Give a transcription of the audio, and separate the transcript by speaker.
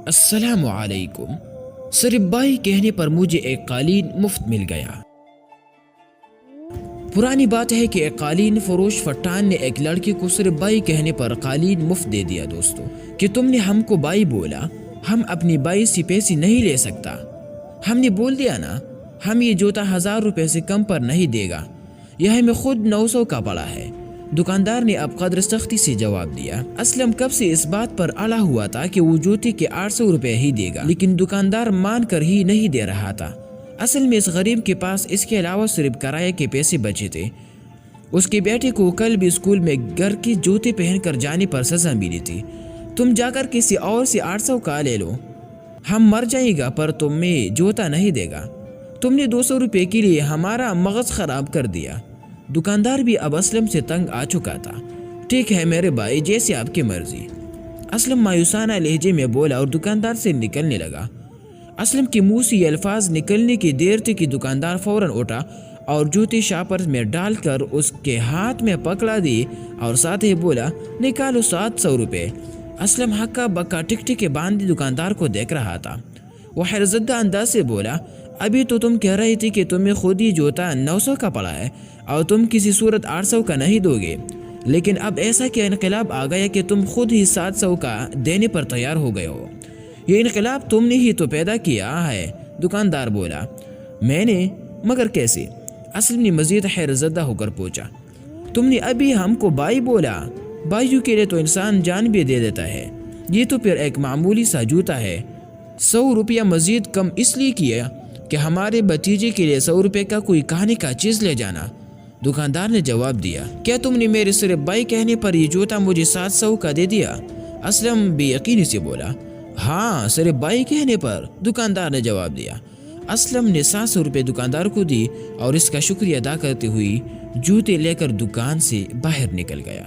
Speaker 1: السلام علیکم۔ صرف بائی کہنے پر مجھے ایک قالین مفت مل گیا۔ پرانی بات ہے کہ ایک قالین فروش فٹان نے ایک لڑکے کو صرف بائی کہنے پر قالین مفت دے دیا۔ دوستو کہ تم نے ہم کو بائی بولا، ہم اپنی بائی سے پیسے نہیں لے سکتا۔ ہم نے بول دیا نا، ہم یہ جوتا 1000 روپے سے کم پر نہیں دے گا، یہ ہمیں خود 900 کا پڑا ہے۔ دکاندار نے اب قدر سختی سے جواب دیا۔ اسلم کب سے اس بات پر اڑا ہوا تھا کہ وہ جوتے کے 800 روپے ہی دے گا، لیکن دکاندار مان کر ہی نہیں دے رہا تھا۔ اصل میں اس غریب کے پاس اس کے علاوہ صرف کرائے کے پیسے بچے تھے۔ اس کے بیٹے کو کل بھی اسکول میں گھر کے جوتے پہن کر جانے پر سزا ملی تھی۔ تم جا کر کسی اور سے 800 کا لے لو، ہم مر جائیں گا پر تمہیں جوتا نہیں دے گا۔ تم نے 200 روپے کے لیے ہمارا مغز خراب کر دیا۔ دکاندار بھی اب اسلم سے تنگ آ چکا تھا۔ ٹھیک ہے میرے بھائی، جیسے آپ کی مرضی، اسلم مایوسانہ لہجے میں بولا اور دکاندار سے نکلنے لگا۔ اسلم کے منہ سے یہ الفاظ نکلنے کی دیر تھی کہ دکاندار فوراً اٹھا اور جوتے شاپر میں ڈال کر اس کے ہاتھ میں پکڑا دی اور ساتھ ہی بولا، نکالو 700 روپے۔ اسلم ہکا بکا ٹکٹکے باندھے دکاندار کو دیکھ رہا تھا۔ وہ حیرتزدہ انداز سے بولا، ابھی تو تم کہہ رہی تھی کہ تمہیں خود ہی جوتا 900 کا پڑا ہے اور تم کسی صورت 800 کا نہیں دو گے، لیکن اب ایسا کیا انقلاب آ گیا کہ تم خود ہی 700 کا دینے پر تیار ہو گئے ہو؟ یہ انقلاب تم نے ہی تو پیدا کیا ہے۔ دکاندار بولا، میں نے؟ مگر کیسے؟ اسلم نے مزید حیرتزدہ ہو کر پوچھا۔ تم نے ابھی ہم کو بائی بولا، بائیوں کے لیے تو انسان جان بھی دے دیتا ہے، یہ تو پھر ایک معمولی سا جوتا ہے۔ 100 روپیہ مزید کم اس لیے کیا کہ ہمارے بھتیجے کے لیے 100 روپے کا کوئی کہانی کا چیز لے جانا۔ دکاندار نے جواب دیا، کیا تم نے میرے صرف بائی کہنے پر یہ جوتا مجھے 700 کا دے دیا؟ اسلم بے یقینی سے بولا، ہاں صرف بائی کہنے پر، دکاندار نے جواب دیا۔ اسلم نے 700 روپے دکاندار کو دی اور اس کا شکریہ ادا کرتے ہوئے جوتے لے کر دکان سے باہر نکل گیا۔